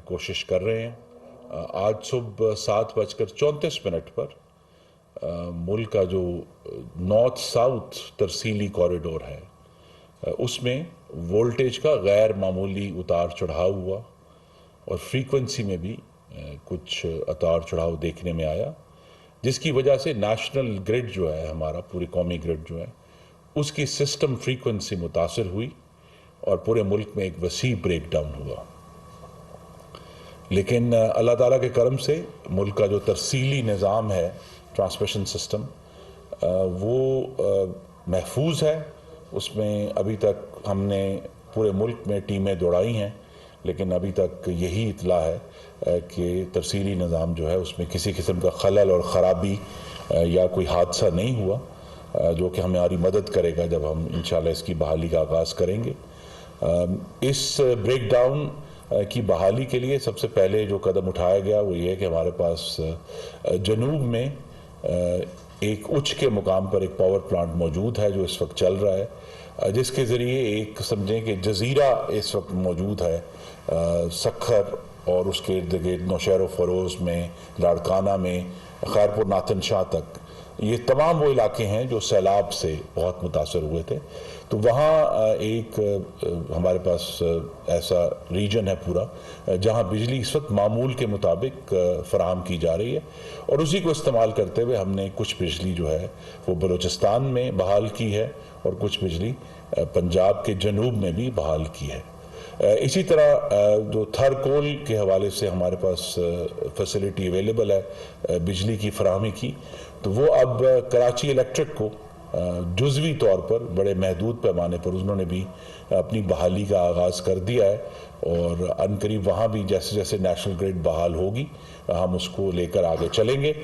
कोशिश कर रहे हैं। आज सुबह 7:34 पर मुल्क का जो नॉर्थ साउथ तरसीली कॉरिडोर है उसमें वोल्टेज का गैर मामूली उतार चढ़ाव हुआ और फ्रीक्वेंसी में भी कुछ उतार चढ़ाव देखने में आया, जिसकी वजह से नेशनल ग्रिड जो है, हमारा पूरी कौमी ग्रिड जो है, उसकी सिस्टम फ्रीक्वेंसी मुतासर हुई और पूरे मुल्क में एक वसी ब्रेक डाउन हुआ। लेकिन अल्लाह ताला के करम से मुल्क का जो तरसीली निज़ाम है, ट्रांसमिशन सिस्टम, वो महफूज है। उसमें अभी तक हमने पूरे मुल्क में टीमें दौड़ाई हैं, लेकिन अभी तक यही इतला है कि तरसीली निज़ाम जो है उसमें किसी किस्म का खलल और ख़राबी या कोई हादसा नहीं हुआ, जो कि हमारी मदद करेगा जब हम इंशाल्लाह इसकी बहाली का आगाज़ करेंगे। इस ब्रेक डाउन की बहाली के लिए सबसे पहले जो कदम उठाया गया वो ये है कि हमारे पास जनूब में एक उच्च के मुकाम पर एक पावर प्लांट मौजूद है जो इस वक्त चल रहा है, जिसके ज़रिए एक समझें कि जजीरा इस वक्त मौजूद है सखर और उसके इर्द गिर्द नौशहर फरोज़ में, लाड़काना में, खैरपुर नाथन शाह तक, ये तमाम वो इलाके हैं जो सैलाब से बहुत मुतासर हुए थे। तो वहाँ एक हमारे पास ऐसा रीजन है पूरा जहाँ बिजली इस वक्त मामूल के मुताबिक फराहम की जा रही है, और उसी को इस्तेमाल करते हुए हमने कुछ बिजली जो है वो बलूचिस्तान में बहाल की है और कुछ बिजली पंजाब के जनूब में भी बहाल की है। इसी तरह जो थरकोल के हवाले से हमारे पास फैसिलिटी अवेलेबल है बिजली की फराहमी की, तो वो अब कराची इलेक्ट्रिक को जुज़वी तौर पर बड़े महदूद पैमाने पर उन्होंने भी अपनी बहाली का आगाज़ कर दिया है, और अनकरीब वहाँ भी जैसे जैसे नेशनल ग्रिड बहाल होगी हम उसको लेकर आगे चलेंगे।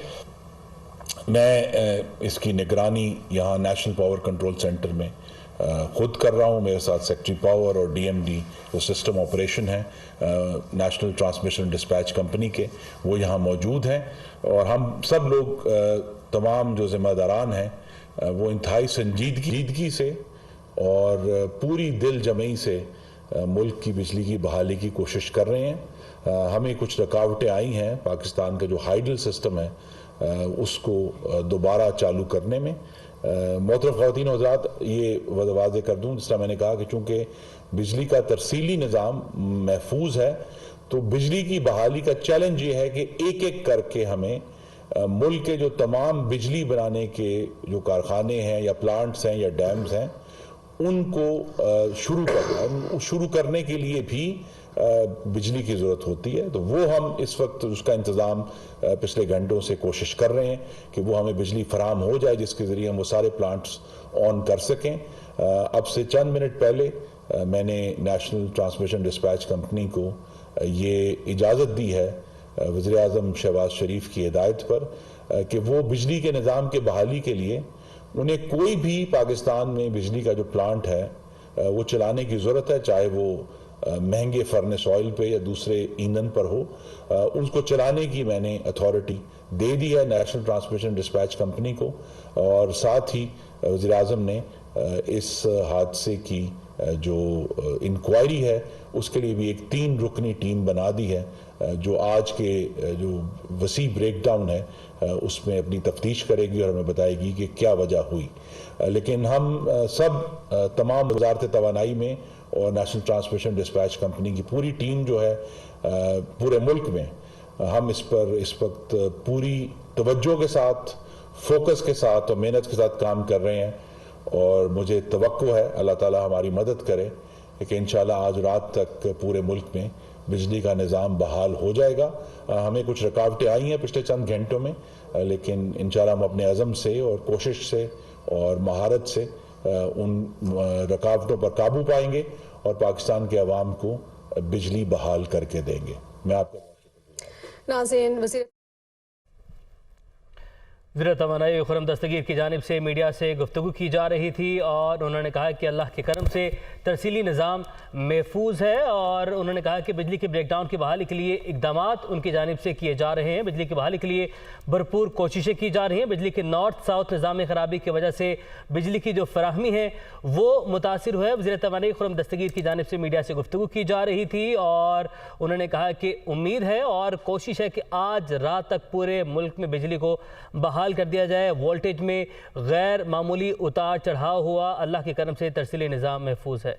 मैं इसकी निगरानी यहाँ नेशनल पावर कंट्रोल सेंटर में खुद कर रहा हूँ। मेरे साथ सेक्रेटरी पावर और डीएमडी जो सिस्टम ऑपरेशन है नेशनल ट्रांसमिशन डिस्पैच कंपनी के, वो यहाँ मौजूद हैं, और हम सब लोग तमाम जो ज़िम्मेदारान हैं वो इंतहाई संजीदगी से और पूरी दिल जमई से मुल्क की बिजली की बहाली की कोशिश कर रहे हैं। हमें कुछ रुकावटें आई हैं पाकिस्तान का जो हाइडल सिस्टम है उसको दोबारा चालू करने में। मोहतरम ख़वातीन और हज़रात, ये वाज़ेह कर दूँ, जिस तरह मैंने कहा कि चूँकि बिजली का तरसीली निज़ाम महफूज है, तो बिजली की बहाली का चैलेंज ये है कि एक एक करके हमें मुल्क के जो तमाम बिजली बनाने के जो कारखाने हैं या प्लांट्स हैं या डैम्स हैं उनको शुरू करने के लिए भी बिजली की ज़रूरत होती है। तो वो हम इस वक्त उसका इंतज़ाम पिछले घंटों से कोशिश कर रहे हैं कि वो हमें बिजली फराहम हो जाए जिसके ज़रिए हम वो सारे प्लांट्स ऑन कर सकें। अब से चंद मिनट पहले मैंने नेशनल ट्रांसमिशन डिस्पैच कंपनी को ये इजाज़त दी है वज़ीर आज़म शहबाज शरीफ की हिदायत पर कि वो बिजली के निज़ाम के बहाली के लिए उन्हें कोई भी पाकिस्तान में बिजली का जो प्लांट है वो चलाने की ज़रूरत है, चाहे वो महंगे फर्नेस ऑयल पे या दूसरे ईंधन पर हो, उसको चलाने की मैंने अथॉरिटी दे दी है नेशनल ट्रांसमिशन डिस्पैच कंपनी को। और साथ ही वज़ीर आज़म ने इस हादसे की जो इंक्वायरी है उसके लिए भी एक 3 रुकनी टीम बना दी है जो आज के जो वसी ब्रेकडाउन है उसमें अपनी तफ्तीश करेगी और हमें बताएगी कि क्या वजह हुई। लेकिन हम सब तमाम वज़ारत तवानाई में और नेशनल ट्रांसमिशन डिस्पैच कंपनी की पूरी टीम जो है पूरे मुल्क में हम इस पर इस वक्त पूरी तवज्जो के साथ, फोकस के साथ और मेहनत के साथ काम कर रहे हैं, और मुझे तवक्को है अल्लाह ताला हमारी मदद करे कि इंशाल्लाह आज रात तक पूरे मुल्क में बिजली का निज़ाम बहाल हो जाएगा। हमें कुछ रुकावटें आई हैं पिछले चंद घंटों में, लेकिन इंशाल्लाह हम अपने अज़म से और कोशिश से और महारत से उन रुकावटों पर काबू पाएंगे और पाकिस्तान के अवाम को बिजली बहाल करके देंगे। मैं आपको नाज़रीन, وزیر توانائی خرم دستگیر کی جانب سے میڈیا سے گفتگو کی جا رہی تھی اور انہوں نے کہا کہ اللہ کے کرم سے ترسیلی نظام محفوظ ہے، اور انہوں نے کہا کہ بجلی کے بریک ڈاؤن کی بحالی کے لیے اقدامات ان کی جانب سے کیے جا رہے ہیں، بجلی کی بحالی کے لیے بھرپور کوششیں کی جا رہی ہیں۔ بجلی کے نارتھ ساؤتھ نظام خرابی کی وجہ سے بجلی کی جو فراہمی ہے وہ متاثر ہوا ہے۔ وزیر توانائی خرم دستگیر کی جانب سے میڈیا سے گفتگو کی جا رہی تھی اور انہوں نے کہا کہ امید ہے اور کوشش ہے کہ آج رات تک پورے ملک میں بجلی کو بحال کر دیا جائے۔ وولٹیج میں غیر معمولی اتار چڑھاؤ ہوا، اللہ کے کرم سے ترسیلی نظام محفوظ ہے۔